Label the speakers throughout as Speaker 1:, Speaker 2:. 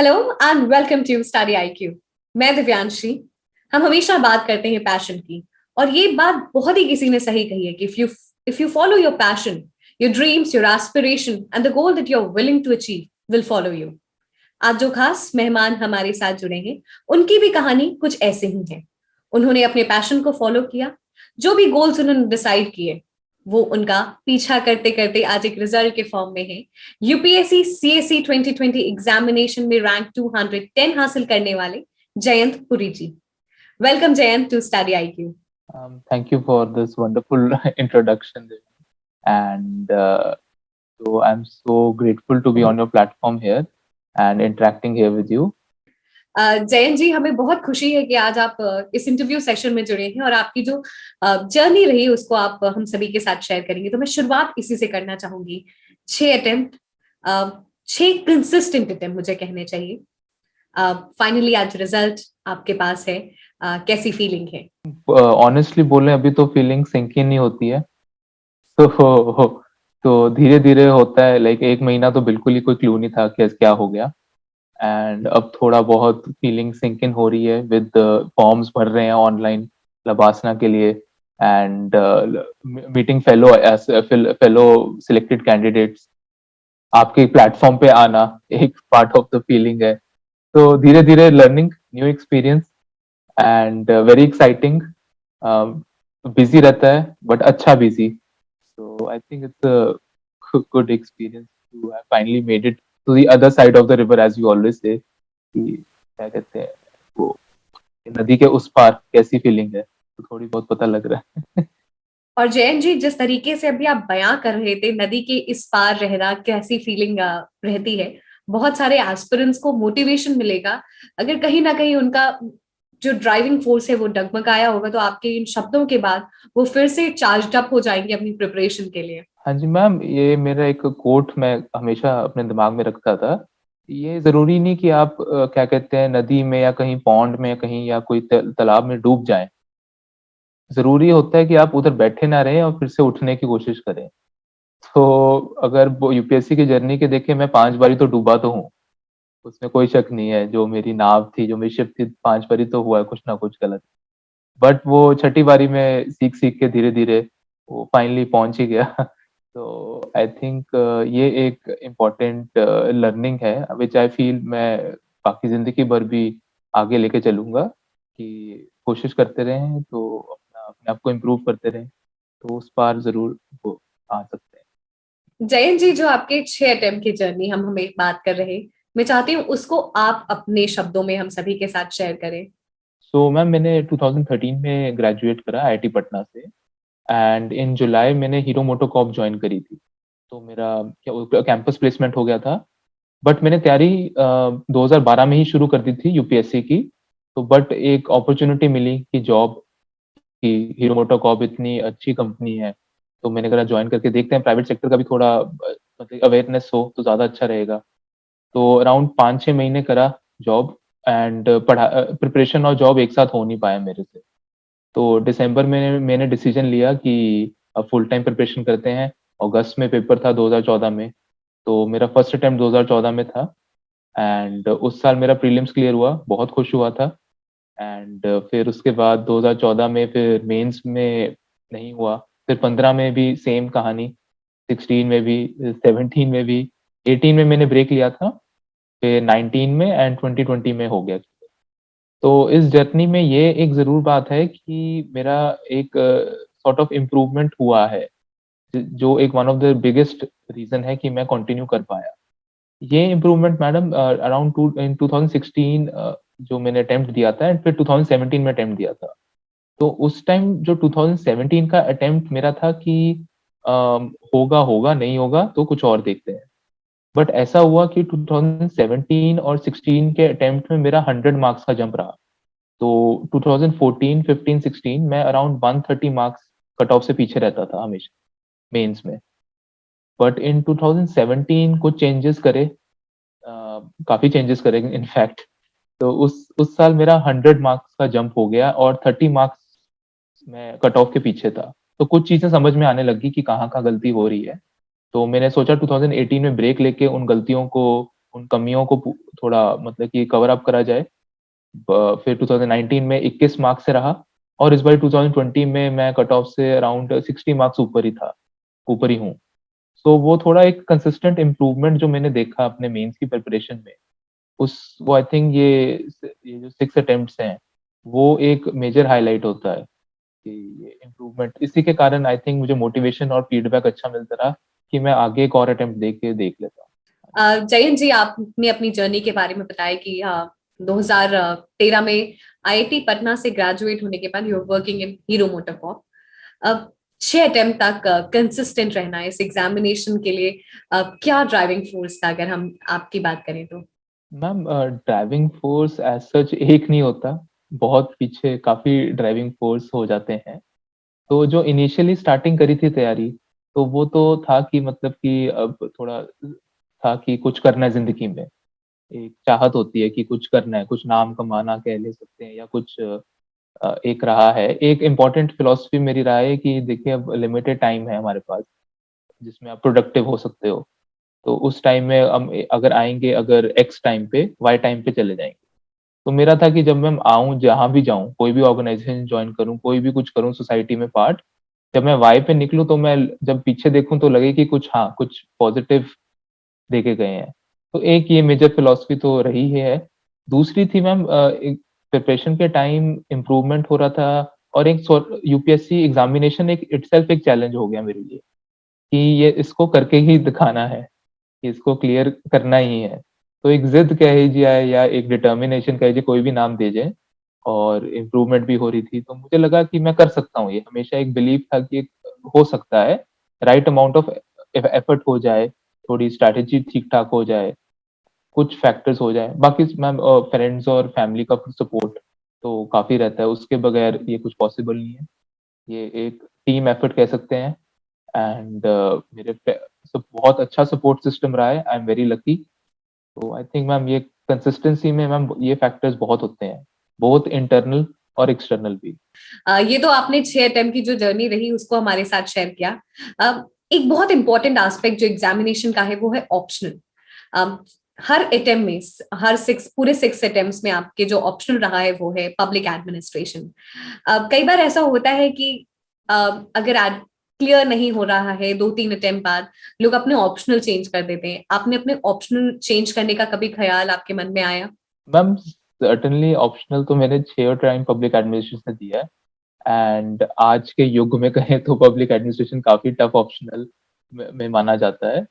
Speaker 1: Hello and welcome to study IQ. मैं दिव्यांशी। हम हमेशा बात करते हैं पैशन की, और ये बात बहुत ही किसी ने सही कही है कि if you follow your passion, your dreams, your aspiration and the goal that you are willing to achieve will follow you. आज जो खास मेहमान हमारे साथ जुड़े हैं, उनकी भी कहानी कुछ ऐसे ही है। उन्होंने अपने पैशन को फॉलो किया, जो भी गोल्स उन्होंने डिसाइड किए वो उनका पीछा करते करते आज एक रिजल्ट के फॉर्म में है। यूपीएससी सीएससी 2020 एग्जामिनेशन में रैंक 210 हासिल करने वाले Jayant Puri ji. Welcome Jayant to study IQ.
Speaker 2: Thank you for this wonderful introduction, and so I'm so grateful to be on your platform here and interacting here with you.
Speaker 1: Jayant ji, हमें बहुत खुशी है कि आज आप इस इंटरव्यू सेशन में जुड़े हैं और आपकी जो जर्नी रही उसको आप हम सभी के साथ शेयर करेंगे। तो मैं शुरुआत इसी से करना चाहूंगी। 6 अटेम्प्ट, 6 कंसिस्टेंट अटेम्प्ट मुझे कहने चाहिए, फाइनली आज रिजल्ट आपके पास है। कैसी फीलिंग है?
Speaker 2: Honestly बोले अभी तो फीलिंग सिंक ही नहीं होती है। तो धीरे धीरे होता है, लाइक एक महीना तो बिल्कुल ही कोई क्लू नहीं था कि क्या हो गया, एंड अब थोड़ा बहुत फीलिंग सिंक इन हो रही है विद फॉर्म्स भर रहे हैं ऑनलाइन लबासना के लिए, and meeting fellow selected candidates. आपके प्लेटफॉर्म पे आना एक पार्ट ऑफ द फीलिंग है। तो धीरे धीरे learning, new experience and very exciting. Busy रहता है बट अच्छा busy. So I think it's a good experience to have finally made it to the other side of the river, as you always say. कि क्या कहते हैं वो, नदी के उस पार कैसी फीलिंग है, तो थोड़ी बहुत पता लग रहा है।
Speaker 1: और जयंत जी, जिस तरीके से अभी आप बयां कर रहे थे नदी के इस पार रहना कैसी फीलिंग रहती है, बहुत सारे एस्पिरेंट्स को मोटिवेशन मिलेगा अगर कहीं ना कहीं उनका जो ड्राइविंग फोर्स है वो डगमगाया होगा, तो आपके इन शब्दों के बाद वो फिर से चार्ज अप हो जाएंगे अपनी प्रिपरेशन के लिए।
Speaker 2: हाँ जी मैम, ये मेरा एक कोट मैं हमेशा अपने दिमाग में रखता था। ये जरूरी नहीं कि आप क्या कहते हैं नदी में या कहीं पॉन्ड में या कहीं या कोई तालाब में डूब जाएं। जरूरी होता है कि आप उधर बैठे ना रहें और फिर से उठने की कोशिश करें। तो अगर वो यूपीएससी की जर्नी के देखें, मैं 5 बारी तो डूबा तो हूँ, उसमें कोई शक नहीं है। जो मेरी नाव थी, जो मेरी शिप थी, 5 बारी तो हुआ है कुछ ना कुछ गलत। बट वो छठी बारी में सीख सीख के धीरे धीरे वो फाइनली पहुंच ही गया। तो आई थिंक ये एक इम्पोर्टेंट लर्निंग है विच आई फील मैं बाकी जिंदगी भर भी आगे लेके चलूंगा। कि कोशिश करते रहें तो अपने आप को इम्प्रूव करते रहें, तो उस पार जरूर वो आ सकते हैं।
Speaker 1: जयंत जी, जो आपके 6 अटेम्प्ट की जर्नी हम हमें बात कर रहे, मैं चाहती हूँ उसको आप अपने शब्दों में हम सभी के साथ शेयर करें।
Speaker 2: सो मैम, मैंने 2013 में ग्रेजुएट करा आईआईटी पटना से, एंड इन जुलाई मैंने हीरो मोटोकॉर्प ज्वाइन करी थी। तो मेरा क्या कैंपस प्लेसमेंट हो गया था। बट मैंने तैयारी 2012 में ही शुरू कर दी थी यूपीएससी की। तो बट एक अपॉर्चुनिटी मिली कि जॉब की, हीरो मोटोकॉर्प इतनी अच्छी कंपनी है, तो मैंने कहा ज्वाइन करके देखते हैं, प्राइवेट सेक्टर का भी थोड़ा मतलब अवेयरनेस हो तो ज़्यादा अच्छा रहेगा। तो अराउंड 5-6 महीने करा जॉब, एंड पढ़ा प्रिपरेशन और जॉब एक साथ हो नहीं पाया मेरे से। तो दिसंबर में मैंने डिसीजन लिया कि अब फुल टाइम प्रिपरेशन करते हैं। अगस्त में पेपर था 2014 में, तो मेरा फर्स्ट अटेम्प्ट 2014 में था, एंड उस साल मेरा प्रीलिम्स क्लियर हुआ, बहुत खुश हुआ था। एंड फिर उसके बाद 2014 में फिर मेंस में नहीं हुआ, फिर 15 में भी सेम कहानी, 16 में भी, 17 में भी, 18 में मैंने ब्रेक लिया था, फिर 19 में एंड 2020 में हो गया। तो इस जर्नी में ये एक ज़रूर बात है कि मेरा एक सॉर्ट ऑफ इम्प्रूवमेंट हुआ है, जो एक one of the biggest reason है कि मैं कंटिन्यू कर पाया। ये इम्प्रूवमेंट मैडम अराउंड 2016 जो मैंने अटेम्प्ट दिया था, एंड फिर 2017 में अटेम्प्ट दिया था। तो उस टाइम जो 2017 का अटेम्प्ट मेरा था कि होगा होगा, नहीं होगा तो कुछ और देखते हैं। बट ऐसा हुआ कि 2017 और 16 के अटेम्प्ट में मेरा 100 मार्क्स का जंप रहा। तो 2014, 15, 16 मैं अराउंड 130 मार्क्स कट ऑफ से पीछे रहता था हमेशा मेंस में। बट इन 2017 कुछ चेंजेस करे, काफी चेंजेस करे इनफैक्ट। तो उस साल मेरा 100 मार्क्स का जंप हो गया और 30 मार्क्स मैं कट ऑफ के पीछे था। तो कुछ चीजें समझ में आने लगी कि कहाँ गलती हो रही है। तो मैंने सोचा 2018 में ब्रेक लेके उन गलतियों को उन कमियों को थोड़ा मतलब कि कवर अप करा जाए। फिर 2019 में 21 मार्क्स से रहा और इस बार 2020 में मैं कट ऑफ से अराउंड 60 मार्क्स ऊपर ही हूँ। तो वो थोड़ा एक कंसिस्टेंट इम्प्रूवमेंट जो मैंने देखा अपने मेंस की प्रिपरेशन में, उस वो आई थिंक ये जो 6 अटेम्प्ट्स हैं, वो एक मेजर हाइलाइट होता है कि ये इम्प्रूवमेंट, इसी के कारण आई थिंक मुझे मोटिवेशन और फीडबैक अच्छा मिलता रहा कि मैं आगे एक और अटेम्प्ट देख लेता हूँ।
Speaker 1: जयंत जी, आपने अपनी जर्नी के बारे में बताया कि 2013 में आईआईटी पटना से ग्रेजुएट होने के बाद you are working in Hero MotoCorp. अब 6 अटेम्प्ट तक कंसिस्टेंट रहना इस एग्जामिनेशन के लिए क्या ड्राइविंग फोर्स था, अगर हम आपकी बात करें तो?
Speaker 2: Ma'am driving force as such एक नहीं होता, बहुत पीछे काफी ड्राइविंग फोर्स हो जाते हैं। तो जो इनिशियली स्टार्टिंग करी थी तैयारी, तो वो तो था कि मतलब कि अब थोड़ा था कि कुछ करना है जिंदगी में, एक चाहत होती है कि कुछ करना है, कुछ नाम कमाना कह ले सकते हैं या कुछ एक रहा है, एक इम्पॉर्टेंट फिलॉसफी मेरी रहा है कि देखिए अब लिमिटेड टाइम है हमारे पास जिसमें आप प्रोडक्टिव हो सकते हो। तो उस टाइम में हम अगर आएंगे, अगर एक्स टाइम पे वाई टाइम पे चले जाएंगे। तो मेरा था कि जब मैं आऊँ, जहाँ भी जाऊँ, कोई भी ऑर्गेनाइजेशन ज्वाइन करूँ, कोई भी कुछ करूँ सोसाइटी में पार्ट, जब मैं वाई पे निकलूँ तो मैं जब पीछे देखूँ तो लगे कि कुछ, हाँ, कुछ पॉजिटिव देके गए हैं। तो एक ये मेजर फिलॉसफी तो रही ही है। दूसरी थी मैम एक प्रिपरेशन के टाइम इम्प्रूवमेंट हो रहा था और एक यूपीएससी एग्जामिनेशन एक इटसेल्फ एक चैलेंज हो गया मेरे लिए कि ये इसको करके ही दिखाना है, इसको क्लियर करना ही है। तो एक ज़िद कह लीजिए या एक डिटर्मिनेशन कह लीजिए, कोई भी नाम दीजिए, और इम्प्रूवमेंट भी हो रही थी। तो मुझे लगा कि मैं कर सकता हूँ ये, हमेशा एक बिलीव था कि हो सकता है, राइट अमाउंट ऑफ एफर्ट हो जाए, थोड़ी स्ट्रैटेजी ठीक-ठाक हो जाए, कुछ फैक्टर्स हो जाए। बाकी मैम फ्रेंड्स और फैमिली का सपोर्ट तो काफ़ी रहता है, उसके बगैर ये कुछ पॉसिबल नहीं है। ये एक टीम एफर्ट कह सकते हैं एंड मेरे सब बहुत अच्छा सपोर्ट सिस्टम रहा है, आई एम वेरी लकी। तो आई थिंक मैम ये कंसिस्टेंसी में मैम ये फैक्टर्स बहुत होते हैं, बोथ इंटरनल और एक्सटर्नल भी।
Speaker 1: ये तो आपने 6 अटेम्प्ट की जो जर्नी रही उसको हमारे साथ शेयर किया। एक बहुत इंपॉर्टेंट एस्पेक्ट जो एग्जामिनेशन का है वो है ऑप्शनल। हर अटेम्प्ट में, हर पूरे 6 अटेम्प्ट्स में आपके जो ऑप्शनल रहा है वो है पब्लिक एडमिनिस्ट्रेशन। कई बार ऐसा होता है कि अगर क्लियर नहीं हो रहा है 2-3 अटेम्प्ट बाद, लोग अपने ऑप्शनल चेंज कर देते हैं। आपने अपने ऑप्शनल चेंज करने का कभी ख्याल आपके मन में आया?
Speaker 2: मैम सर्टेनली ऑप्शनल तो मैंने 6 टाइम पब्लिक एडमिनिस्ट्रेशन से दिया है एंड आज के युग में कहें तो पब्लिक एडमिनिस्ट्रेशन काफ़ी टफ ऑप्शनल में माना जाता है।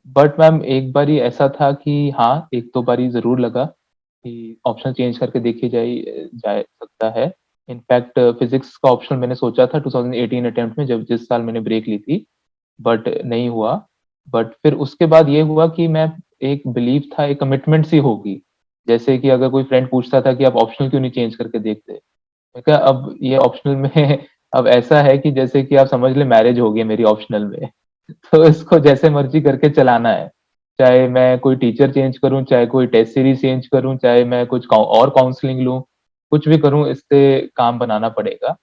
Speaker 2: बट मैम एक बारी ऐसा था कि हाँ, एक दो बारी ज़रूर लगा कि ऑप्शन चेंज करके देखी जा सकता है। इनफैक्ट फिज़िक्स का ऑप्शन मैंने सोचा था 2018 अटेम्प्ट में, जब जिस साल मैंने ब्रेक ली थी, बट नहीं हुआ। बट फिर उसके बाद ये हुआ कि मैं एक बिलीव था, एक कमिटमेंट सी होगी। जैसे कि अगर कोई फ्रेंड पूछता था कि आप ऑप्शनल क्यों नहीं चेंज करके देखते? मैं कहा अब ये ऑप्शनल में अब ऐसा है कि जैसे कि आप समझ लें मैरिज हो गई है मेरी ऑप्शनल में। तो इसको जैसे मर्ज़ी करके चलाना है। चाहे मैं कोई टीचर चेंज करूँ, चाहे कोई टेस्ट सीरीज़ चेंज करूँ, चाहे मैं कुछ और काउंसलिंग लूँ, कुछ भी करूँ, इससे काम बनाना पड़ेगा।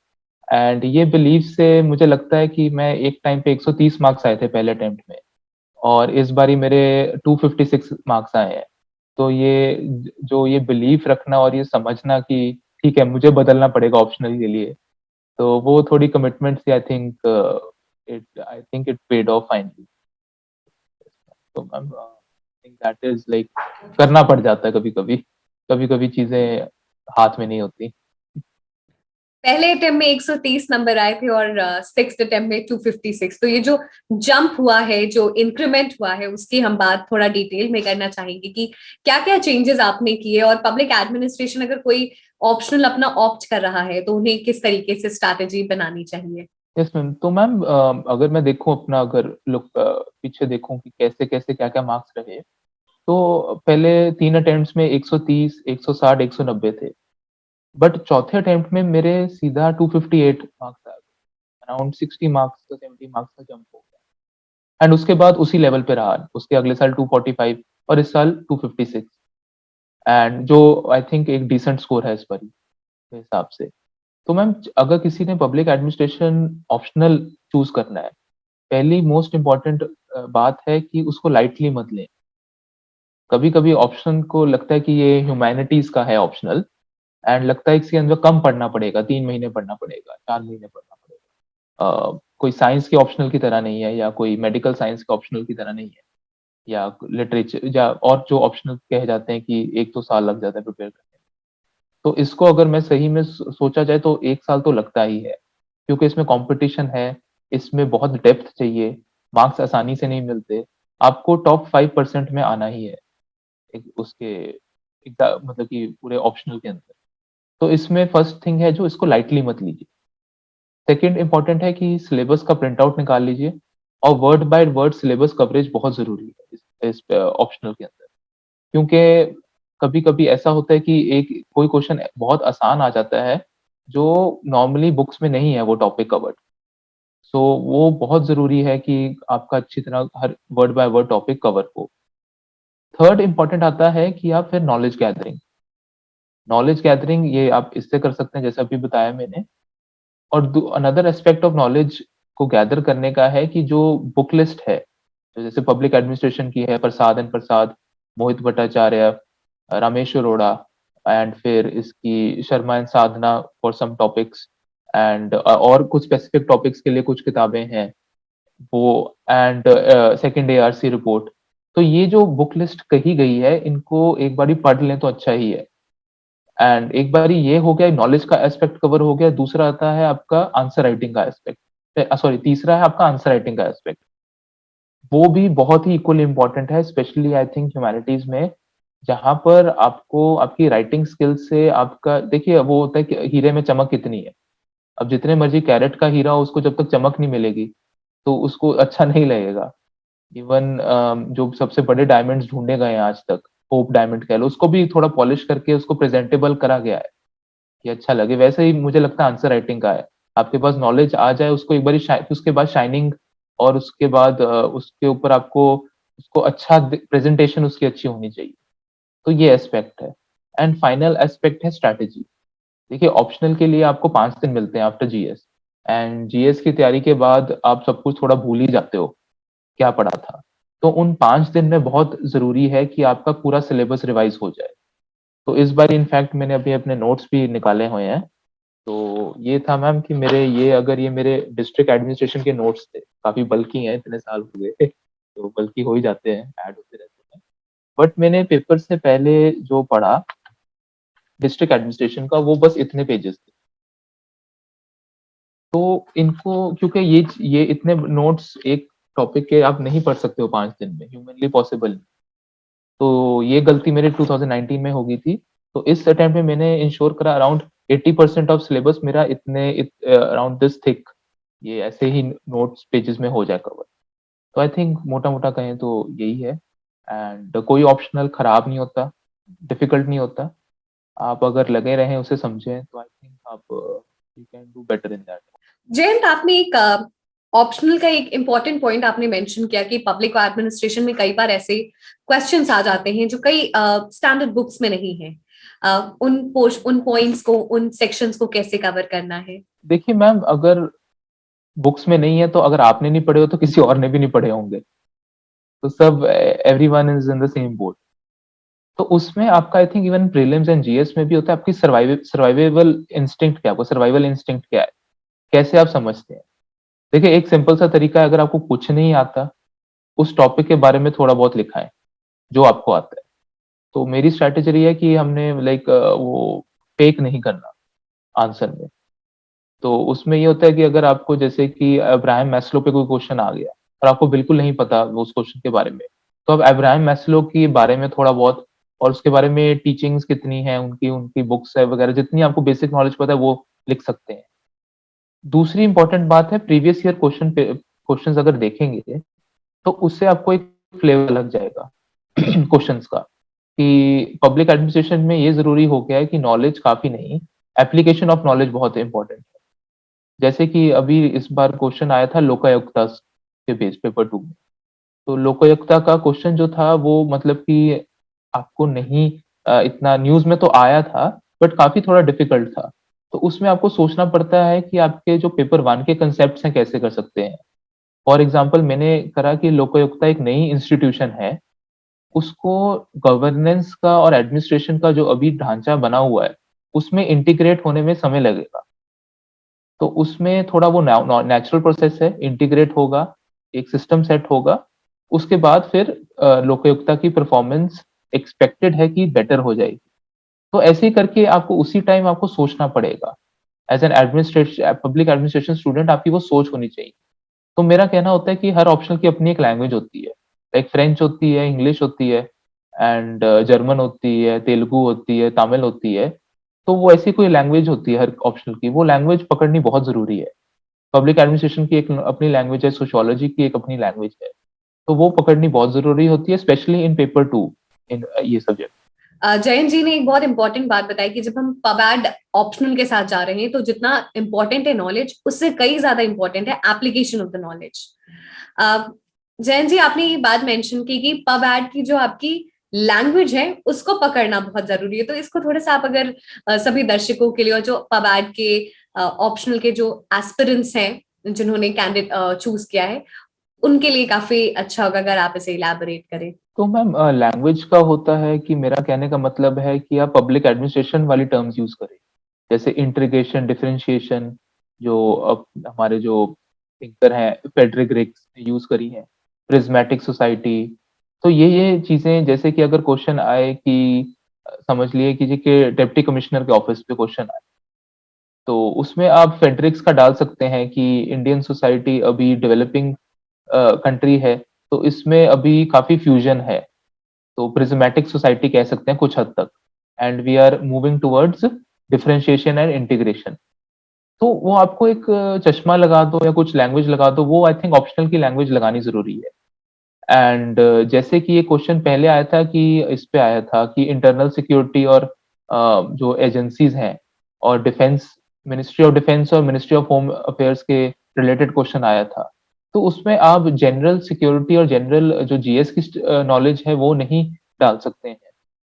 Speaker 2: एंड ये बिलीफ से मुझे लगता है कि मैं एक टाइम पे 130 मार्क्स आए थे पहले अटेम्प्ट में और इस बारी मेरे 256 मार्क्स आए हैं। तो ये जो ये बिलीफ रखना और ये समझना कि ठीक है, मुझे बदलना पड़ेगा ऑप्शनल के लिए, तो वो थोड़ी कमिटमेंट थी। I think it paid off finally. तो ma'am I think that is like करना पड़ जाता है कभी-कभी। कभी-कभी चीज़ें हाथ में नहीं होती।
Speaker 1: पहले अटेम्प्ट में 130 नंबर आए थे और 6 अटेम्प्ट में 256। तो ये जो जंप हुआ है, जो इंक्रीमेंट हुआ है, उसकी हम बात थोड़ा डिटेल में करना चाहेंगे कि क्या क्या चेंजेस आपने किए, और पब्लिक एडमिनिस्ट्रेशन अगर कोई ऑप्शनल अपना ऑप्ट कर रहा है तो उन्हें किस तरीके से स्ट्रैटेजी बनानी चाहिए?
Speaker 2: Yes ma'am. तो मैम अगर मैं देखूँ अपना, अगर पीछे देखूँ कि कैसे-कैसे क्या-क्या मार्क्स रहे, तो पहले 3 अटेम्प्ट्स में 130, 160, 190 थे। बट चौथे अटेम्प्ट में मेरे सीधा 258 मार्क्स आ गए। अराउंड 60 मार्क्स का 70 मार्क्स का जंप हो गया। एंड उसके बाद उसी लेवल पे रहा। उसके अगले साल 245 और इस साल 256, एंड जो आई थिंक एक डिसेंट स्कोर है इस बारी के हिसाब से। तो मैम अगर किसी ने पब्लिक एडमिनिस्ट्रेशन ऑप्शनल चूज़ करना है, पहली मोस्ट इम्पोर्टेंट बात है कि उसको लाइटली मत लें। कभी-कभी ऑप्शन को लगता है कि ये ह्यूमैनिटीज़ का है ऑप्शनल एंड लगता है इसके अंदर कम पढ़ना पड़ेगा, 3 महीने पढ़ना पड़ेगा, 4 महीने पढ़ना पड़ेगा। कोई साइंस के ऑप्शनल की तरह नहीं है या कोई मेडिकल साइंस के ऑप्शनल की तरह नहीं है या लिटरेचर या और जो ऑप्शनल कहे जाते हैं कि 1-2 साल लग जाता है प्रिपेयर करने में। तो इसको अगर मैं सही में सोचा जाए तो 1 साल तो लगता ही है, क्योंकि इसमें कॉम्पिटिशन है, इसमें बहुत डेप्थ चाहिए, मार्क्स आसानी से नहीं मिलते। आपको टॉप 5% में आना ही है, एक उसके मतलब कि पूरे ऑप्शनल के अंदर। तो इसमें फर्स्ट थिंग है जो इसको लाइटली मत लीजिए। सेकंड इम्पोर्टेंट है कि सिलेबस का प्रिंट आउट निकाल लीजिए और word by word syllabus coverage बहुत ज़रूरी है इस ऑप्शनल के अंदर। क्योंकि कभी-कभी ऐसा होता है कि एक कोई क्वेश्चन बहुत आसान आ जाता है, जो नॉर्मली बुक्स में नहीं है वो टॉपिक कवर्ड। सो वो बहुत ज़रूरी है कि आपका अच्छी तरह हर word by word topic cover हो। थर्ड इम्पोर्टेंट आता है कि आप फिर नॉलेज गैदरिंग। नॉलेज गैदरिंग ये आप इससे कर सकते हैं जैसे अभी बताया मैंने। और अनदर एस्पेक्ट ऑफ नॉलेज को गैदर करने का है कि जो बुक लिस्ट है, तो जैसे पब्लिक एडमिनिस्ट्रेशन की है प्रसाद एंड प्रसाद, मोहित भट्टाचार्य, रमेश अरोड़ा एंड फिर इसकी Sharma and Sadhana for some topics and और कुछ स्पेसिफिक टॉपिक्स के लिए कुछ किताबें हैं वो एंड सेकंड एआरसी रिपोर्ट। तो ये जो बुक लिस्ट कही गई है इनको एक बारी पढ़ लें तो अच्छा ही है। एंड एक बारी ये हो गया नॉलेज का एस्पेक्ट कवर हो गया, दूसरा आता है आपका आंसर राइटिंग का एस्पेक्ट, सॉरी तीसरा है आपका आंसर राइटिंग का एस्पेक्ट। वो भी बहुत ही इक्वली इम्पोर्टेंट है, स्पेशली आई थिंक ह्यूमैनिटीज में, जहाँ पर आपको आपकी राइटिंग स्किल से आपका देखिए वो होता है कि हीरे में चमक कितनी है। अब जितने मर्जी कैरेट का हीरा हो उसको जब तक चमक नहीं मिलेगी तो उसको अच्छा नहीं लगेगा। इवन जो सबसे बड़े डायमंड्स ढूंढे गए हैं आज तक, होप डायमंड कह लो, उसको भी थोड़ा पॉलिश करके उसको प्रेजेंटेबल करा गया है कि अच्छा लगे। वैसे ही मुझे लगता है आंसर राइटिंग का है, आपके पास नॉलेज आ जाए उसको एक बारी उसके बाद शाइनिंग और उसके बाद उसके ऊपर आपको उसको अच्छा प्रेजेंटेशन उसकी अच्छी होनी चाहिए। तो ये एस्पेक्ट है। एंड फाइनल एस्पेक्ट है स्ट्रैटेजी। देखिए ऑप्शनल के लिए आपको 5 दिन मिलते हैं आफ्टर जीएस एंड जीएस की तैयारी के बाद आप सब कुछ थोड़ा भूल ही जाते हो क्या पढ़ा था। तो उन 5 दिन में बहुत जरूरी है कि आपका पूरा सिलेबस रिवाइज हो जाए। तो इस बार इनफैक्ट मैंने अभी अपने नोट्स भी निकाले हुए हैं। तो ये था मैम कि मेरे ये अगर ये मेरे डिस्ट्रिक्ट एडमिनिस्ट्रेशन के नोट्स थे, काफी बल्कि हैं, इतने साल हो गए तो बल्कि हो ही जाते हैं, ऐड होते रहते हैं। बट मैंने पेपर से पहले जो पढ़ा डिस्ट्रिक्ट एडमिनिस्ट्रेशन का वो बस इतने पेजेस थे। तो इनको क्योंकि ये इतने नोट्स एक टॉपिक के आप नहीं पढ़ सकते हो 5 दिन में, ह्यूमनली पॉसिबल। तो ये गलती मेरे 2019 में हो गई थी। तो इस अटेम्प्ट में मैंने इंश्योर करा अराउंड 80% ऑफ सिलेबस मेरा अराउंड दिस थिक ये ऐसे ही नोट्स पेजेस में हो जाए कवर। तो आई थिंक मोटा-मोटा कहें तो यही है। एंड कोई ऑप्शनल खराब नहीं होता, डिफिकल्ट नहीं होता। आप अगर लगे रहें उसे समझें तो आई थिंक आप you can do better in that.
Speaker 1: Jayant, आपने एक ऑप्शनल का एक इम्पॉर्टेंट पॉइंट आपने मेंशन किया कि पब्लिक एडमिनिस्ट्रेशन में कई बार ऐसे क्वेश्चंस आ जाते हैं जो कई स्टैंडर्ड बुक्स में नहीं है। उन पॉइंट्स को, उन सेक्शंस को कैसे कवर करना है?
Speaker 2: देखिए मैम, अगर बुक्स में नहीं है तो अगर आपने नहीं पढ़े हो तो किसी और ने भी नहीं पढ़े होंगे। तो सब everyone is in the same boat. तो उसमें आपका I think even prelims and GS में भी होता है आपकी सर्वाइवल इंस्टिंक्ट क्या है, आपको सर्वाइवल इंस्टिंक्ट क्या है, कैसे आप समझते हैं। देखिए एक सिंपल सा तरीका है, अगर आपको कुछ नहीं आता उस टॉपिक के बारे में थोड़ा बहुत लिखा है जो आपको आता है। तो मेरी स्ट्रैटेजी रही है कि हमने लाइक वो फेक नहीं करना आंसर में। तो उसमें ये होता है कि अगर आपको जैसे कि अब्राहम मैस्लो पे कोई क्वेश्चन आ गया और आपको बिल्कुल नहीं पता वो उस क्वेश्चन के बारे में, तो आप अब्राहम मैस्लो के बारे में थोड़ा बहुत और उसके बारे में टीचिंग्स कितनी है उनकी उनकी बुक्स है वगैरह, जितनी आपको बेसिक नॉलेज पता है वो लिख सकते हैं। दूसरी इंपॉर्टेंट बात है प्रीवियस ईयर क्वेश्चंस अगर देखेंगे तो उससे आपको एक फ्लेवर लग जाएगा क्वेश्चंस का, कि पब्लिक एडमिनिस्ट्रेशन में ये जरूरी हो गया है कि नॉलेज काफी नहीं, एप्लीकेशन ऑफ नॉलेज बहुत इंपॉर्टेंट है। जैसे कि अभी इस बार क्वेश्चन आया था लोकायुक्ता के बेस पेपर 2 में। तो लोकायुक्ता का क्वेश्चन जो था वो मतलब कि आपको नहीं इतना न्यूज में तो आया था बट काफी थोड़ा डिफिकल्ट था। तो उसमें आपको सोचना पड़ता है कि आपके जो पेपर 1 के कंसेप्ट हैं कैसे कर सकते हैं। फॉर एग्जाम्पल मैंने करा कि लोकायुक्ता एक नई इंस्टीट्यूशन है उसको गवर्नेंस का और एडमिनिस्ट्रेशन का जो अभी ढांचा बना हुआ है, उसमें इंटीग्रेट होने में समय लगेगा। तो उसमें थोड़ा वो नेचुरल प्रोसेस है, इंटीग्रेट होगा, एक सिस्टम सेट होगा, उसके बाद फिर लोकायुक्ता की परफॉर्मेंस एक्सपेक्टेड है कि बेटर हो जाएगी। तो ऐसे ही करके आपको उसी टाइम आपको सोचना पड़ेगा। As an administration public administration student आपकी वो सोच होनी चाहिए। तो मेरा कहना होता है कि हर ऑप्शनल की अपनी एक लैंग्वेज होती है, लाइक फ्रेंच होती है, इंग्लिश होती है, एंड जर्मन होती है, तेलुगु होती है, तमिल होती है। तो वो ऐसी कोई लैंग्वेज होती है हर ऑप्शनल की, वो लैंग्वेज पकड़नी बहुत जरूरी है। पब्लिक एडमिनिस्ट्रेशन की एक अपनी लैंग्वेज है, सोशियोलॉजी की एक अपनी लैंग्वेज है, तो वो पकड़नी बहुत जरूरी होती है, स्पेशली इन पेपर 2 इन ये सब्जेक्ट।
Speaker 1: जयंत जी ने एक बहुत इंपॉर्टेंट बात बताई कि जब हम पबैड ऑप्शनल के साथ जा रहे हैं तो जितना इंपॉर्टेंट है नॉलेज, उससे कई ज्यादा इंपॉर्टेंट है application of the knowledge. Jayant ji, आपने ये बात मेंशन की कि पबैड की जो आपकी लैंग्वेज है उसको पकड़ना बहुत जरूरी है, तो इसको थोड़ा सा आप अगर सभी दर्शकों के लिए, और जो पबैड के ऑप्शनल के जो एस्पिरेंट्स हैं जिन्होंने कैंडिडेट चूज किया है, उनके लिए काफी अच्छा होगा अगर आप इसे इलैबोरेट करें।
Speaker 2: तो मैम लैंग्वेज का होता है कि मेरा कहने का मतलब है कि आप पब्लिक एडमिनिस्ट्रेशन वाली टर्म्स यूज करें, जैसे इंटीग्रेशन, डिफरेंशिएशन, जो अब हमारे जो थिंकर हैं फेडरिक रिक्स ने यूज करी हैं, प्रिज्मेटिक सोसाइटी। तो ये चीजें, जैसे कि अगर क्वेश्चन आए कि समझ लिए कीजिए कि डिप्टी कमिश्नर के ऑफिस पे क्वेश्चन आए, तो उसमें आप फेडरिक्स का डाल सकते हैं कि इंडियन सोसाइटी अभी डेवलपिंग कंट्री है, तो इसमें अभी काफी फ्यूजन है, तो प्रिज्मेटिक सोसाइटी कह सकते हैं कुछ हद तक, and we are moving towards differentiation and integration. तो वो आपको एक चश्मा लगा दो या कुछ लैंग्वेज लगा दो, वो आई थिंक ऑप्शनल की लैंग्वेज लगानी जरूरी है। एंड जैसे कि ये क्वेश्चन पहले आया था कि इस पे आया था कि इंटरनल सिक्योरिटी और जो एजेंसीज हैं और डिफेंस, मिनिस्ट्री ऑफ डिफेंस और मिनिस्ट्री ऑफ होम अफेयर्स के रिलेटेड क्वेश्चन आया था। तो उसमें आप जनरल सिक्योरिटी और जनरल जो जीएस की नॉलेज है वो नहीं डाल सकते हैं,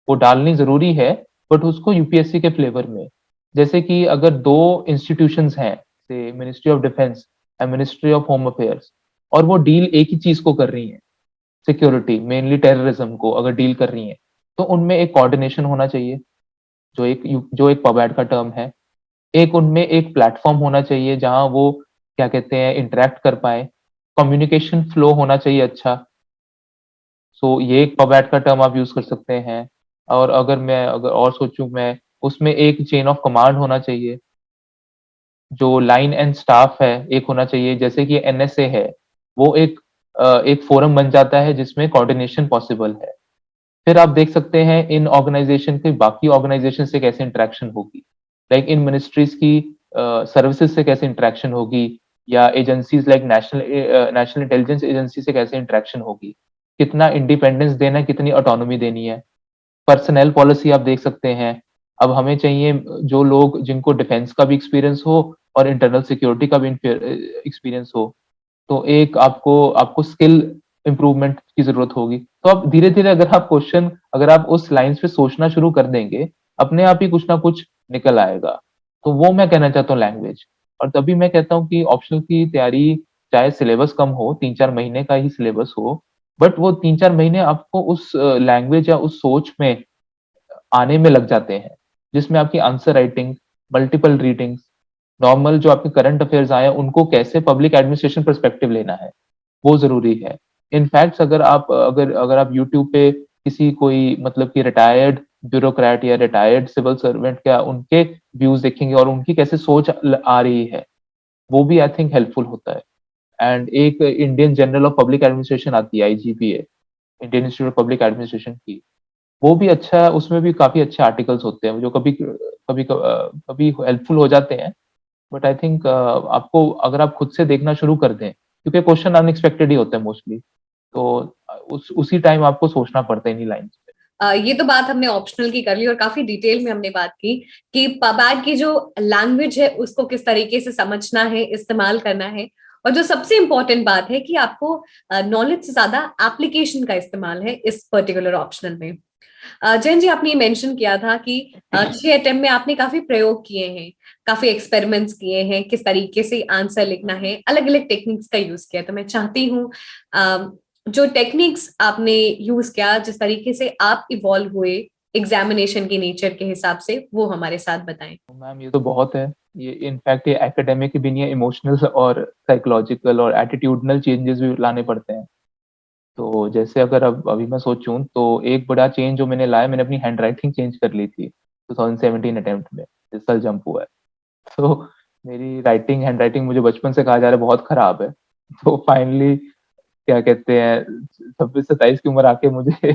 Speaker 2: वो डालनी जरूरी है, बट उसको यूपीएससी के फ्लेवर में। जैसे कि अगर दो इंस्टीट्यूशंस हैं, से ministry of defence and ministry of home affairs, और वो डील एक ही चीज को कर रही हैं, सिक्योरिटी मेनली टेररिज्म को अगर डील कर रही हैं, तो उनमें एक कोऑर्डिनेशन होना चाहिए, जो एक पबैड का टर्म है। एक उनमें एक प्लेटफॉर्म होना चाहिए जहां वो क्या कहते हैं इंटरेक्ट कर पाए, कम्युनिकेशन फ्लो होना चाहिए अच्छा। सो ये एक पबैड का टर्म आप यूज कर सकते हैं। और अगर और सोचूं मैं, उसमें एक चेन ऑफ कमांड होना चाहिए, जो लाइन एंड स्टाफ है एक होना चाहिए, जैसे कि एनएसए है, वो एक फोरम बन जाता है जिसमें कोऑर्डिनेशन पॉसिबल है। फिर आप देख सकते हैं इन ऑर्गेनाइजेशन के बाकी ऑर्गेनाइजेशन से कैसे इंटरेक्शन होगी, लाइक इन मिनिस्ट्रीज की सर्विसेज से कैसे इंटरेक्शन होगी, या agencies like national intelligence agency से कैसे इंटरेक्शन होगी, कितना इंडिपेंडेंस देना है, कितनी ऑटोनॉमी देनी है। पर्सनल पॉलिसी आप देख सकते हैं, अब हमें चाहिए जो लोग जिनको डिफेंस का भी एक्सपीरियंस हो और इंटरनल सिक्योरिटी का भी एक्सपीरियंस हो, तो एक आपको आपको स्किल इम्प्रूवमेंट की जरूरत होगी। तो आप धीरे धीरे अगर आप उस लाइंस पे सोचना शुरू कर देंगे, अपने आप ही कुछ ना कुछ निकल आएगा। तो वो मैं कहना चाहता हूँ लैंग्वेज। और तभी मैं कहता हूँ कि ऑप्शनल की तैयारी, चाहे सिलेबस कम हो, 3-4 महीने का ही सिलेबस हो, बट वो 3-4 महीने आपको उस लैंग्वेज या उस सोच में आने में लग जाते हैं, जिसमें आपकी answer writing, multiple readings, normal जो आपके करंट अफेयर्स आए हैं उनको कैसे पब्लिक एडमिनिस्ट्रेशन पर्सपेक्टिव लेना है, वो जरूरी है। इनफैक्ट अगर आप यूट्यूब पे किसी कोई मतलब कि रिटायर्ड ब्यूरोक्रेट या रिटायर्ड सिविल सर्वेंट क्या उनके व्यूज देखेंगे और उनकी कैसे सोच आ रही है, वो भी आई थिंक हेल्पफुल होता है। एंड एक Indian journal of public administration आती है, IGPA, Indian institute of public administration की, वो भी अच्छा है, उसमें भी काफी अच्छे आर्टिकल्स होते हैं जो कभी कभी कभी हेल्पफुल हो जाते हैं। बट आई थिंक आपको अगर आप खुद से देखना शुरू कर दें, क्योंकि क्वेश्चन अनएक्सपेक्टेड ही होते हैं मोस्टली, तो उसी टाइम आपको सोचना पड़ता है इन्हीं लाइन पे।
Speaker 1: ये तो बात हमने ऑप्शनल की कर ली और काफी डिटेल में हमने बात की कि पबैड की जो लैंग्वेज है उसको किस तरीके से समझना है, इस्तेमाल करना है, और जो सबसे इंपॉर्टेंट बात है कि आपको नॉलेज से ज्यादा एप्लीकेशन का इस्तेमाल है इस पर्टिकुलर ऑप्शनल में। जैन जी, आपने मेंशन किया था कि 6 अटेम्प्ट में आपने काफी प्रयोग किए हैं, काफी एक्सपेरिमेंट्स किए हैं, किस तरीके से आंसर लिखना है, अलग अलग टेक्निक्स का यूज किया। तो मैं चाहती हूँ जो टेक्निक्स आपने यूज किया, जिस तरीके से आप इवॉल्व हुए एग्जामिनेशन के नेचर के हिसाब से, वो हमारे साथ बताएं।
Speaker 2: मैम ये तो बहुत है, ये इनफैक्ट ये एकेडमिक भी नहीं है, इमोशनल और साइकोलॉजिकल और एटीट्यूडनल चेंजेस भी लाने पड़ते हैं। तो जैसे अगर अब अभी मैं सोचूं तो एक बड़ा चेंज जो मैंने लाया, मैंने अपनी हैंड राइटिंग चेंज कर ली थी 2017 अटेम्प्ट में, इस साल जंप हुआ है। तो मेरी राइटिंग हैंड राइटिंग मुझे बचपन से कहा जा रहा है बहुत खराब है। तो फाइनली क्या कहते हैं, 26-27 की उम्र आके मुझे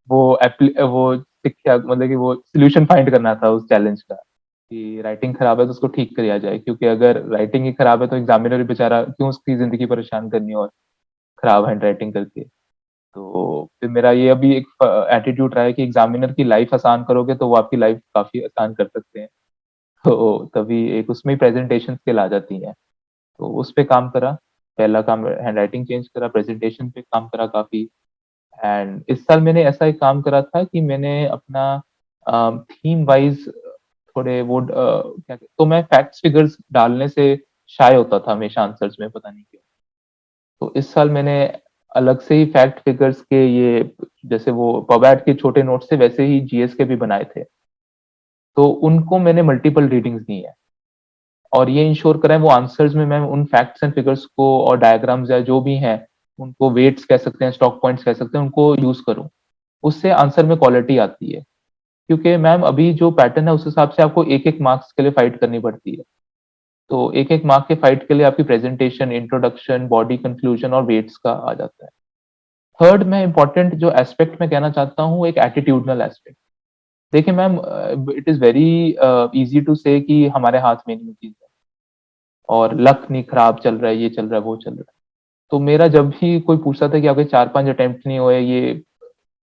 Speaker 2: वो शिक्षा, मतलब कि वो सोल्यूशन फाइंड करना था उस चैलेंज का, कि राइटिंग खराब है तो उसको ठीक किया जाए, क्योंकि अगर राइटिंग ही खराब है तो एग्जामिनर बेचारा क्यों उसकी जिंदगी परेशान करनी और खराब हैंड राइटिंग करके। तो फिर मेरा ये अभी एक एटीट्यूड रहा है कि एग्जामिनर की लाइफ आसान करोगे तो वो आपकी लाइफ काफी आसान कर सकते हैं। तो तभी एक उसमें प्रेजेंटेशन स्किल आ जाती है, तो उस पे काम करा। पहला काम हैंड राइटिंग चेंज करा, प्रेजेंटेशन पे काम करा काफी। एंड इस साल मैंने ऐसा एक काम करा था कि मैंने अपना थीम वाइज थोड़े वो तो मैं फैक्ट्स फिगर्स डालने से शाय होता था हमेशा आंसर्स में, पता नहीं क्यों। तो इस साल मैंने अलग से ही फैक्ट फिगर्स के ये, जैसे वो पबैट के छोटे नोट्स थे वैसे ही जीएस के भी बनाए थे, तो उनको मैंने मल्टीपल रीडिंग्स दी है। और ये इंश्योर करा है वो आंसर्स में मैं उन फैक्ट्स एंड फिगर्स को और डायग्राम्स या जो भी हैं, उनको वेट्स कह सकते हैं, स्टॉक पॉइंट्स कह सकते हैं, उनको यूज करूं। उससे आंसर में क्वालिटी आती है, क्योंकि मैम अभी जो पैटर्न है उस हिसाब से आपको एक एक मार्क्स के लिए फाइट करनी पड़ती है। तो एक एक मार्क के फाइट के लिए आपकी प्रेजेंटेशन, इंट्रोडक्शन, बॉडी कंक्लूजन और वेट्स का आ जाता है। थर्ड में इंपॉर्टेंट जो एस्पेक्ट मैं कहना चाहता हूँ, एक एटीट्यूडनल एस्पेक्ट। देखिए ma'am, it is very easy to say कि हमारे हाथ में नहीं चीज है और लक नहीं, खराब चल रहा है, ये चल रहा है, वो चल रहा है। तो मेरा जब भी कोई पूछता था कि आपके 4-5 अटेम्प्ट नहीं हुए, ये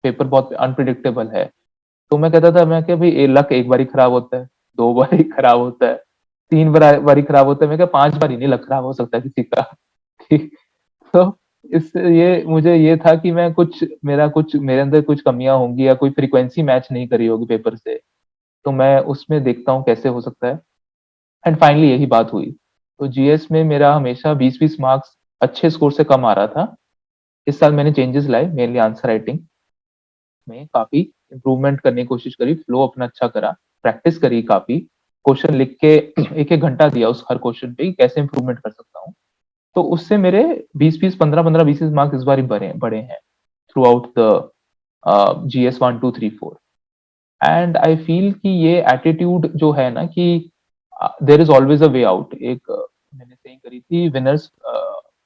Speaker 2: पेपर बहुत अनप्रिडिक्टेबल है, तो मैं कहता था, मैं क्या भाई, लक एक बार ही खराब होता है, 2 बार ही खराब होता है, 3 बार ही खराब होता है, मैं क्या 5 बार ही नहीं लक खराब हो सकता किसी का। तो इस ये मुझे ये था कि मैं कुछ मेरा कुछ मेरे अंदर कुछ कमियां होंगी या कोई फ्रीक्वेंसी मैच नहीं करी होगी पेपर से, तो मैं उसमें देखता हूँ कैसे हो सकता है। एंड फाइनली यही बात हुई। तो जीएस में मेरा हमेशा 20-20 मार्क्स अच्छे स्कोर से कम आ रहा था। इस साल मैंने चेंजेस लाए, मेनली आंसर राइटिंग में काफी इंप्रूवमेंट करने की कोशिश करी, फ्लो अपना अच्छा करा, प्रैक्टिस करी काफी, क्वेश्चन लिख के एक एक घंटा दिया उस हर क्वेश्चन पे कैसे इंप्रूवमेंट कर सकता हूँ। तो उससे मेरे 20-20, 15-15, 20 मार्क्स इस बार बढ़े बढ़े हैं throughout the GS 1, 2, 3, 4। And I feel कि ये एटीट्यूड जो है ना, कि there is always a way out. एक मैंने सही करी थी, winners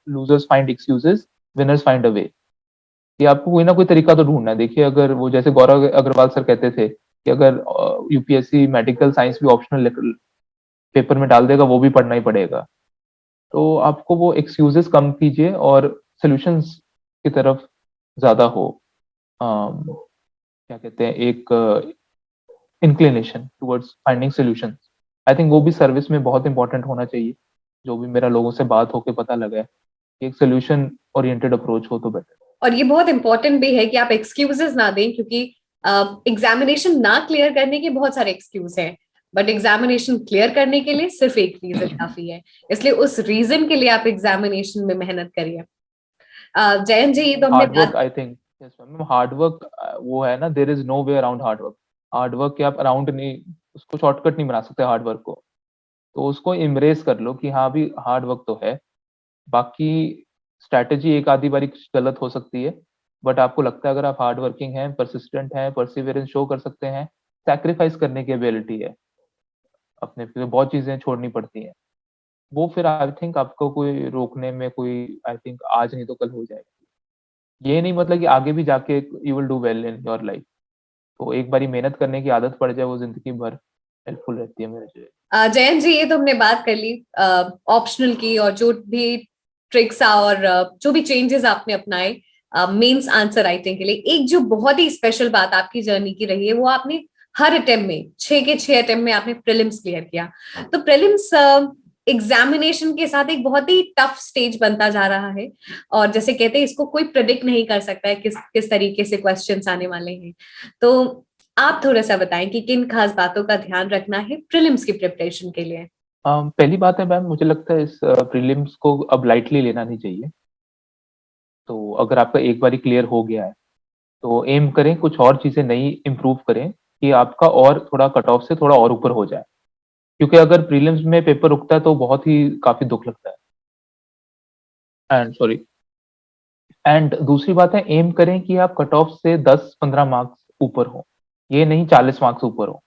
Speaker 2: losers find excuses, winners find a way. कि आपको कोई ना कोई तरीका तो ढूंढना है। देखिए, अगर वो जैसे गौरव अग्रवाल सर कहते थे कि अगर यूपीएससी मेडिकल साइंस भी ऑप्शनल पेपर में डाल देगा, वो भी पढ़ना ही पड़ेगा। तो आपको वो एक्सक्यूजेस कम कीजिए और सॉल्यूशंस की तरफ ज्यादा हो, क्या कहते हैं, एक inclination towards finding solutions. I think वो भी सर्विस में बहुत इंपॉर्टेंट होना चाहिए। जो भी मेरा लोगों से बात होके पता लगा है कि एक सोल्यूशन ओरिएंटेड अप्रोच हो तो बेटर।
Speaker 1: और ये बहुत इंपॉर्टेंट भी है कि आप एक्सक्यूजेस ना दें, क्योंकि एग्जामिनेशन ना क्लियर करने के बहुत सारे एक्सक्यूज हैं, बट एग्जामिनेशन क्लियर करने के लिए सिर्फ एक रीजन काफी है। इसलिए उस रीजन के लिए आप एग्जामिनेशन में मेहनत करिए। जयंत जी, ये तो हमने
Speaker 2: hard work, I think, yes ma'am, hard work वो है ना, there is no way around hard work. Hard work के आप अराउंड नहीं, उसको शॉर्टकट नहीं बना सकते हार्ड वर्क को। तो उसको इम्ब्रेस कर लो कि हाँ भी हार्ड वर्क तो है। बाकी स्ट्रैटेजी एक आधी बारी गलत हो सकती है, बट आपको लगता है अगर आप हार्ड वर्किंग हैं, परसिस्टेंट हैं, परसिवियरेंस शो कर सकते हैं, सैक्रिफाइस करने की एबिलिटी है, अपने पे बहुत चीजें छोड़नी पड़ती हैं, वो फिर आई थिंक आपको कोई रोकने में कोई, आई थिंक आज नहीं तो कल हो जाएगा। ये नहीं मतलब कि आगे भी जाके you will do well in your life. तो एक बारी मेहनत करने की आदत पड़ जाए, वो जिंदगी भर हेल्पफुल रहती है मेरे लिए।
Speaker 1: जयंत जी, ये तो हमने बात कर ली ऑप्शनल की, और जो भी ट्रिक्स और जो भी चेंजेस आपने अपनाए मेंस आंसर राइटिंग के लिए। एक जो बहुत ही स्पेशल बात आपकी जर्नी की रही है, वो आपने हर अटेम्प्ट में, 6 के 6 अटेम्प्ट में आपने प्रीलिम्स क्लियर किया। तो प्रीलिम्स एग्जामिनेशन के साथ एक बहुत ही टफ स्टेज बनता जा रहा है, और जैसे कहते हैं, इसको कोई प्रिडिक्ट नहीं कर सकता है किस किस तरीके से क्वेश्चंस आने वाले हैं। तो आप थोड़ा सा बताएं कि किन खास बातों का ध्यान रखना है प्रीलिम्स की प्रिपरेशन के लिए।
Speaker 2: पहली बात है मैम, मुझे लगता है इस प्रीलिम्स को अब लाइटली लेना नहीं चाहिए। तो अगर आपका एक बारी क्लियर हो गया है, तो एम करें कुछ और चीज़ें नई इम्प्रूव करें कि आपका और थोड़ा कट ऑफ से थोड़ा और ऊपर हो जाए। क्योंकि अगर प्रीलिम्स में पेपर रुकता है तो बहुत ही काफ़ी दुःख लगता है। एंड सॉरी एंड दूसरी बात है, एम करें कि आप कट ऑफ से 10-15 मार्क्स ऊपर हो। ये नहीं 40 मार्क्स ऊपर हो।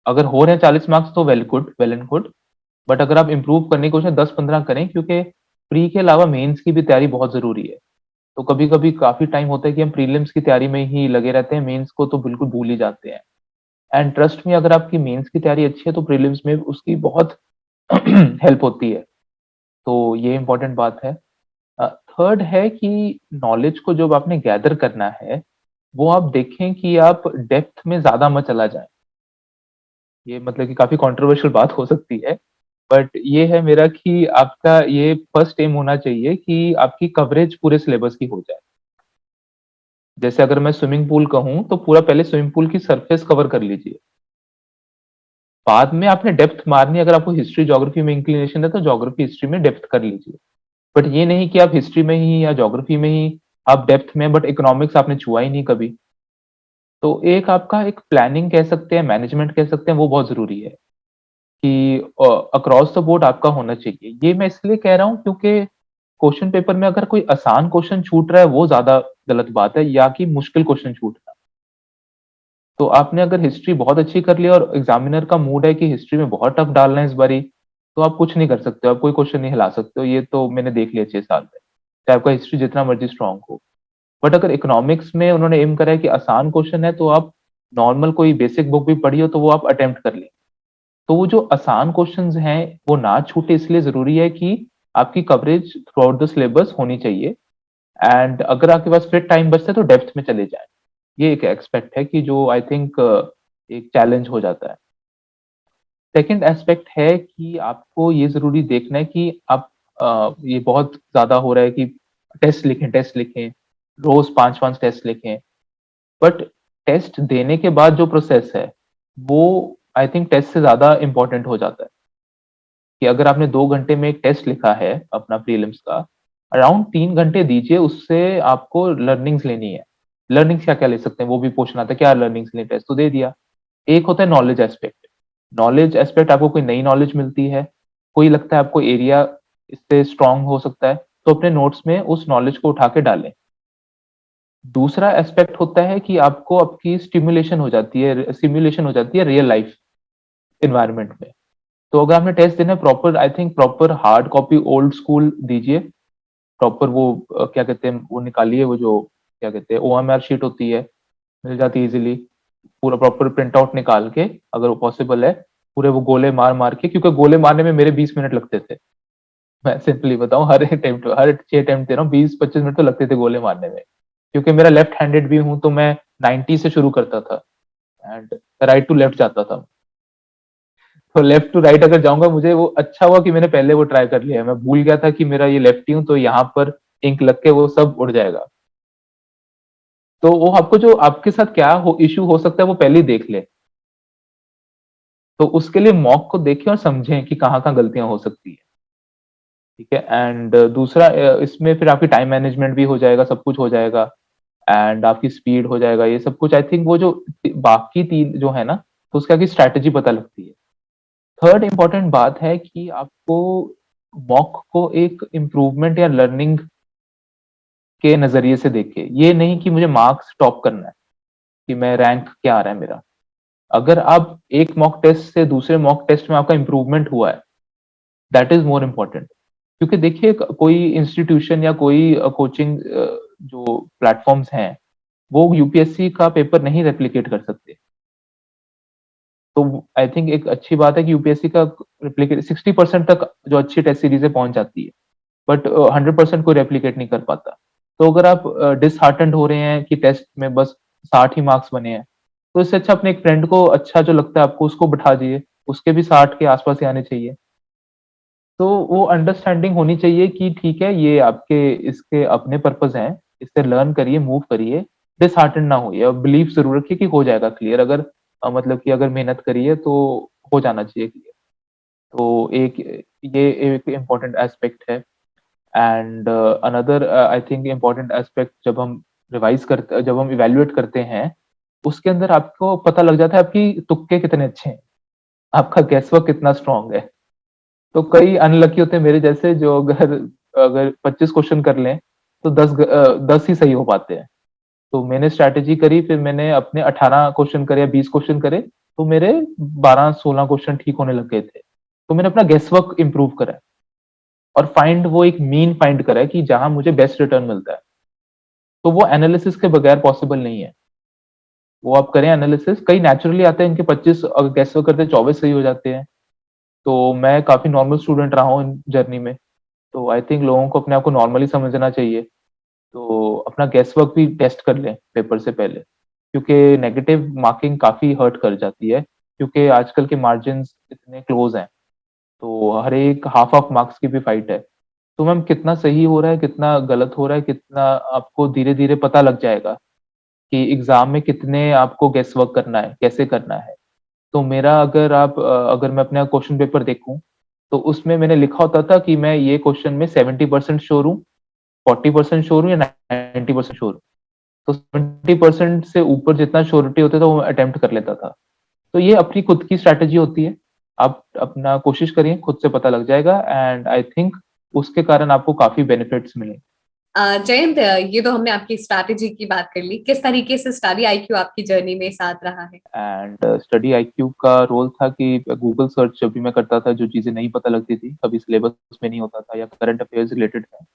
Speaker 2: अगर हो रहे हैं 40 मार्क्स तो वेल एंड गुड, बट अगर आप इम्प्रूव करने की कोशिश 10-15 करें, क्योंकि प्री के अलावा मेंस की भी तैयारी बहुत ज़रूरी है। तो कभी-कभी काफ़ी टाइम होता है कि हम प्रीलिम्स की तैयारी में ही लगे रहते हैं, मेंस को तो बिल्कुल भूल ही जाते हैं। एंड ट्रस्ट मी, अगर आपकी मेंस की तैयारी अच्छी है तो प्रीलिम्स में उसकी बहुत हेल्प होती है। तो ये इम्पोर्टेंट बात है। थर्ड है कि नॉलेज को जब आपने गैदर करना है, वो आप देखें कि आप डेप्थ में ज़्यादा मत चला जाएँ। ये मतलब कि काफ़ी कंट्रोवर्शियल बात हो सकती है, बट ये है मेरा कि आपका ये फर्स्ट एम होना चाहिए कि आपकी कवरेज पूरे सिलेबस की हो जाए। जैसे अगर मैं स्विमिंग पूल कहूँ, तो पूरा पहले स्विमिंग पूल की सरफेस कवर कर लीजिए। बाद में आपने डेप्थ मारनी है, अगर आपको हिस्ट्री, ज्योग्राफी में इंक्लिनेशन है तो ज्योग्राफी, हिस्ट्री में डेप्थ कर लीजिए। बट ये नहीं कि आप हिस्ट्री में ही या ज्योग्राफी में ही आप डेप्थ में, बट इकोनॉमिक्स आपने छुआ ही नहीं कभी। तो एक आपका एक प्लानिंग कह सकते हैं, मैनेजमेंट कह सकते हैं, वो बहुत ज़रूरी है कि अक्रॉस द बोर्ड आपका होना चाहिए। ये मैं इसलिए कह रहा हूँ क्योंकि क्वेश्चन पेपर में अगर कोई आसान क्वेश्चन छूट रहा है, वो ज़्यादा गलत बात है, या कि मुश्किल क्वेश्चन छूट रहा है। तो आपने अगर हिस्ट्री बहुत अच्छी कर ली और एग्जामिनर का मूड है कि हिस्ट्री में बहुत टफ डालना है इस बारी, तो आप कुछ नहीं कर सकते हो, आप कोई क्वेश्चन नहीं हिला सकते हो। ये तो मैंने देख लिया 6 साल में, चाहे आपका हिस्ट्री जितना मर्ज़ी स्ट्रॉन्ग हो। बट अगर इकोनॉमिक्स में उन्होंने एम करा है कि आसान क्वेश्चन है, तो आप नॉर्मल कोई बेसिक बुक भी पढ़ी हो, तो वो आप अटेम्प्ट कर लें। तो वो जो आसान क्वेश्चन्स हैं, वो ना छूटे, इसलिए ज़रूरी है कि आपकी coverage through out the syllabus होनी चाहिए। एंड अगर आपके पास फिर टाइम बचता है, तो डेप्थ में चले जाएँ। ये एक एस्पेक्ट है कि जो आई थिंक एक चैलेंज हो जाता है। सेकंड एस्पेक्ट है कि आपको ये ज़रूरी देखना है कि आप ये बहुत ज़्यादा हो रहा है कि टेस्ट लिखें, रोज़ 5-5 टेस्ट लिखें। बट टेस्ट देने के बाद जो प्रोसेस है, वो आई थिंक टेस्ट से ज़्यादा इम्पोर्टेंट हो जाता है। कि अगर आपने 2 घंटे में एक टेस्ट लिखा है अपना प्रीलिम्स का, अराउंड 3 घंटे दीजिए, उससे आपको लर्निंग्स लेनी है। लर्निंग्स क्या-क्या ले सकते हैं, वो भी क्वेश्चन आता है, क्या लर्निंग्स लें? टेस्ट तो दे दिया। एक होता है नॉलेज एस्पेक्ट। नॉलेज एस्पेक्ट, आपको कोई नई नॉलेज मिलती है, कोई लगता है आपको एरिया इससे स्ट्रॉन्ग हो सकता है, तो अपने नोट्स में उस नॉलेज को उठा के डालें। दूसरा एस्पेक्ट होता है कि आपको आपकी सिमुलेशन हो जाती है रियल लाइफ एनवायरनमेंट में। तो अगर आपने टेस्ट देना है, proper I think proper hard copy old school दीजिए। प्रॉपर वो क्या कहते हैं, वो निकालिए, वो जो क्या कहते हैं ओएमआर शीट होती है, मिल जाती है इजीली। पूरा प्रॉपर प्रिंट आउट निकाल के, अगर वो पॉसिबल है, पूरे वो गोले मार मार के, क्योंकि गोले मारने में मेरे 20 मिनट लगते थे। मैं सिंपली बताऊं, हर 6 अटेम्प्ट दे रहा हूँ, 20-25 मिनट तो लगते थे गोले मारने में। क्योंकि मेरा लेफ्ट हैंडेड भी हूं, तो मैं 90 से शुरू करता था एंड राइट टू लेफ्ट जाता था। तो लेफ्ट टू राइट अगर जाऊंगा, मुझे वो अच्छा हुआ कि मैंने पहले वो ट्राई कर लिया। मैं भूल गया था कि मेरा ये लेफ्टी हूं, तो यहाँ पर इंक लग के वो सब उड़ जाएगा। तो वो आपको जो आपके साथ क्या हो इश्यू हो सकता है, वो पहले ही देख ले। तो उसके लिए मॉक को देखें और समझें कि कहाँ-कहाँ गलतियाँ हो सकती है। ठीक है? एंड दूसरा इसमें फिर आपकी टाइम मैनेजमेंट भी हो जाएगा, सब कुछ हो जाएगा एंड आपकी स्पीड हो जाएगा, ये सब कुछ आई थिंक वो जो बाकी 3 जो है ना, तो उसकी आपकी स्ट्रैटेजी पता लगती है। थर्ड इम्पोर्टेंट बात है कि आपको मॉक को एक इम्प्रूवमेंट या लर्निंग के नज़रिए से देखें। ये नहीं कि मुझे मार्क्स टॉप करना है, कि मैं रैंक क्या आ रहा है मेरा। अगर आप एक मॉक टेस्ट से दूसरे मॉक टेस्ट में आपका इम्प्रूवमेंट हुआ है, दैट इज़ मोर इम्पोर्टेंट। क्योंकि देखिए, कोई इंस्टीट्यूशन या कोई कोचिंग जो प्लेटफ़ॉर्म्स हैं, वो यूपीएससी का पेपर नहीं रेप्लिकेट कर सकते। तो आई थिंक एक अच्छी बात है कि यूपीएससी का रेप्लिकेट 60% तक जो अच्छी टेस्ट सीरीज़ें पहुँच जाती है, बट 100% कोई रेप्लिकेट नहीं कर पाता। तो अगर आप डिसहार्टेंड हो रहे हैं कि टेस्ट में बस 60 ही मार्क्स बने हैं, तो इससे अच्छा अपने एक फ्रेंड को अच्छा जो लगता है आपको, उसको बिठा दीजिए, उसके भी 60 के आस-पास ही आने चाहिए। तो वो अंडरस्टैंडिंग होनी चाहिए कि ठीक है, ये आपके इसके अपने पर्पज़ हैं, इससे लर्न करिए, मूव करिए, डिसहार्टेंड ना होइए और बिलीव ज़रूर रखिए कि हो जाएगा क्लियर। अगर मतलब कि अगर मेहनत करिए तो हो जाना चाहिए क्लियर। तो एक ये एक इम्पोर्टेंट एस्पेक्ट है। And another I think important aspect, जब हम इवेल्युएट करते हैं, उसके अंदर आपको पता लग जाता है आपकी तुक्के कितने अच्छे हैं, आपका गैसवर्क कितना स्ट्रांग है। तो कई अनलकी होते हैं मेरे जैसे, जो अगर अगर 25 क्वेश्चन कर लें तो 10 ही सही हो पाते हैं। तो मैंने स्ट्रैटेजी करी, फिर मैंने अपने 18 क्वेश्चन करे या 20 क्वेश्चन करे, तो मेरे 12-16 क्वेश्चन ठीक होने लग गए थे। तो मैंने अपना गेसवर्क इंप्रूव करा है, और वो एक मीन फाइंड करा है कि जहां मुझे बेस्ट रिटर्न मिलता है। तो वो एनालिसिस के बगैर पॉसिबल नहीं है। वो आप करें एनालिसिस, कई नेचुरली आते हैं इनके 25, अगर गेसवर्क करते 24 सही हो जाते हैं। तो मैं काफी नॉर्मल स्टूडेंट रहा हूँ इन जर्नी में। तो आई थिंक लोगों को अपने आप को नॉर्मली समझना चाहिए। तो अपना गेस वर्क भी टेस्ट कर लें पेपर से पहले, क्योंकि नेगेटिव मार्किंग काफी हर्ट कर जाती है, क्योंकि आजकल के मार्जिन इतने क्लोज हैं। तो हर एक हाफ ऑफ मार्क्स की भी फाइट है। तो मैम कितना सही हो रहा है, कितना गलत हो रहा है, कितना आपको धीरे धीरे पता लग जाएगा कि एग्जाम में कितने आपको गेस वर्क करना है, कैसे करना है। तो मेरा अगर मैं अपना क्वेश्चन पेपर देखूं, तो उसमें मैंने लिखा होता था कि मैं ये क्वेश्चन में 70% श्योर हूँ, 40% श्योर हूँ या 90% श्योर हूँ। तो 70% से ऊपर जितना श्योरिटी होता था वो अटेम्प्ट कर लेता था। तो ये अपनी खुद की स्ट्रैटेजी होती है, आप अपना कोशिश करिए, खुद से पता लग जाएगा। एंड आई थिंक उसके कारण आपको काफी बेनिफिट्स मिलेंगे।
Speaker 1: जयंत, ये तो हमने आपकी स्ट्रैटेजी की बात कर ली, किस तरीके से स्टडी आईक्यू आपकी जर्नी में साथ रहा है?
Speaker 2: एंड स्टडी आईक्यू का रोल था कि गूगल सर्च जब भी मैं करता था, जो चीजें नहीं पता लगती थी, कभी सिलेबस में नहीं होता था या करंट अफेयर्स रिलेटेड है,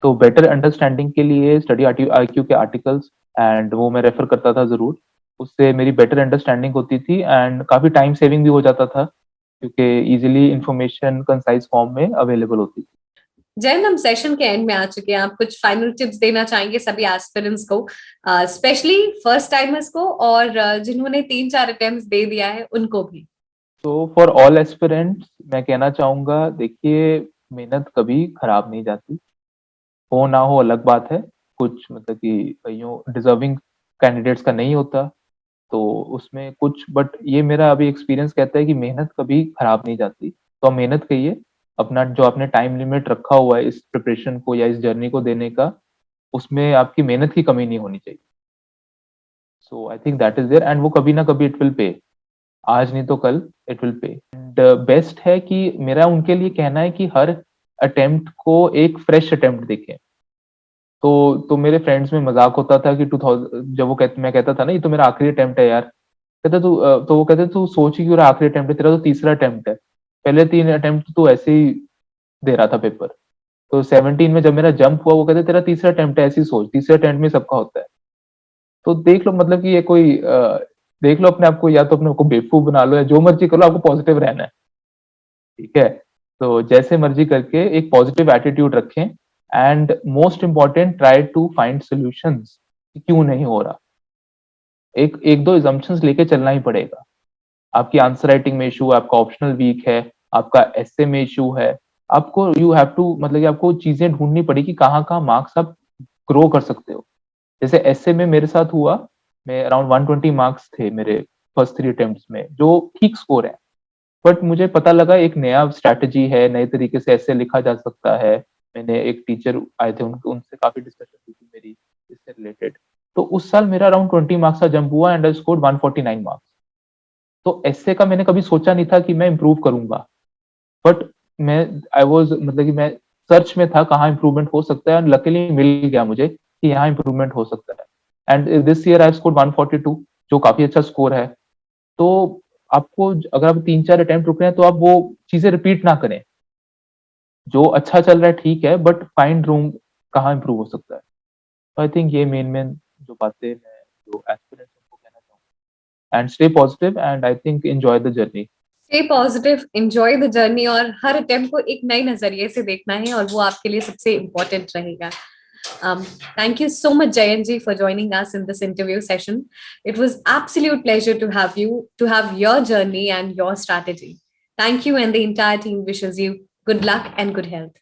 Speaker 2: तो बेटर अंडरस्टैंडिंग के लिए स्टडी आईक्यू के आर्टिकल्स एंड वो मैं रेफर करता था जरूर। उससे मेरी बेटर अंडरस्टैंडिंग होती थी एंड काफी टाइम सेविंग भी हो जाता था, क्योंकि इजीली इंफॉर्मेशन कंसाइज फॉर्म में अवेलेबल होती थी।
Speaker 1: जयंत, हम सेशन के एंड में आ चुके हैं। आप कुछ फाइनल टिप्स देना चाहेंगे सभी एस्पिरेंट्स को, स्पेशली फर्स्ट टाइमर्स को, और जिन्होंने 3-4 अटेम्प्ट्स दे दिया है उनको भी?
Speaker 2: तो फॉर ऑल एस्पिरेंट्स मैं कहना चाहूंगा, देखिए, मेहनत कभी खराब नहीं जाती। हो ना हो अलग बात है, कुछ मतलब कि कईयों डिजर्विंग कैंडिडेट्स का नहीं होता, तो उसमें कुछ, बट ये मेरा अभी एक्सपीरियंस कहता है कि मेहनत कभी खराब नहीं जाती। तो आप मेहनत करिए, अपना जो आपने टाइम लिमिट रखा हुआ है इस प्रिपरेशन को या इस जर्नी को देने का, उसमें आपकी मेहनत की कमी नहीं होनी चाहिए। So I think that is there, and वो कभी ना कभी इट विल पे, आज नहीं तो call it will pay. And best है कि मेरा उनके लिए कहना है कि हर अटेम्प्ट को एक फ्रेश अटेम्प्ट देखें। तो मेरे फ्रेंड्स में मजाक होता था कि 2000, जब मैं कहता था ना ये तो मेरा आखिरी अटेम्प्ट है यार, कहते तू तो वो कहते तू सोच ही क्यों रहा, आखिरी अटेम्प्ट है तेरा, तो तीसरा अटेम्प्ट है, पहले 3 अटेम्प्ट तो ऐसे ही दे रहा था पेपर। तो 17 में जब मेरा जंप हुआ, वो कहते तेरा तीसरा अटेम्प्ट है, ऐसी सोच, तीसरे अटेम्प्ट में सबका होता है। तो देख लो, मतलब कि ये कोई देख लो अपने आप को, या तो अपने को बेवकूफ बना लो या जो मर्जी कर लो, आपको पॉजिटिव रहना है, ठीक है। तो जैसे मर्जी करके एक पॉजिटिव एटीट्यूड रखें, and most important, try to find solutions, क्यों नहीं हो रहा। एक एक दो assumptions लेके चलना ही पड़ेगा। आपकी आंसर राइटिंग में इशू है, आपका ऑप्शनल वीक है, आपका एसए में इशू है, आपको यू हैव टू, मतलब कि आपको चीजें ढूंढनी पड़ेगी कहाँ कहाँ मार्क्स आप ग्रो कर सकते हो। जैसे एसए में मेरे साथ हुआ, मैं अराउंड 120 मार्क्स थे मेरे फर्स्ट 3 अटेम्प्ट्स में, जो ठीक स्कोर है। बट मुझे पता लगा एक नया स्ट्रैटेजी है, नए तरीके से ऐसे लिखा जा सकता है। मैंने एक टीचर आए थे, उनसे काफी डिस्कशन हुई थी मेरी इससे रिलेटेड। तो उस साल मेरा अराउंड 20 मार्क्स का जंप हुआ एंड आई स्कोर्ड 149 मार्क्स। तो ऐसे का मैंने कभी सोचा नहीं था कि मैं इंप्रूव करूंगा, बट मैं आई वाज, मतलब कि मैं सर्च में था कहाँ इंप्रूवमेंट हो सकता है, और लकीली मिल गया मुझे कि यहाँ इंप्रूवमेंट हो सकता है। And this year I scored 142, जो काफी अच्छा स्कोर है। तो आपको, अगर आप 3-4 अटेम्प्ट रुक रहे हैं, तो आप वो चीजें रिपीट ना करें। जो अच्छा चल रहा है ठीक है, बट फाइंड रूम कहाँ इंप्रूव हो सकता है। तो आई थिंक ये मेन मेन जो बातें मैं जो एस्पिरेंट्स उनको कहना चाहूंगा। And stay positive and I think enjoy the journey.
Speaker 1: Stay positive, enjoy the journey, और हर अटेम्प्ट को एक नए नजरिए से देखना है, और वो आपके लिए सबसे इम्पोर्टेंट रहेगा। Thank you so much, Jayanji, for joining us in this interview session. It was absolute pleasure to have you, to have your journey and your strategy. Thank you, and the entire team wishes you good luck and good health.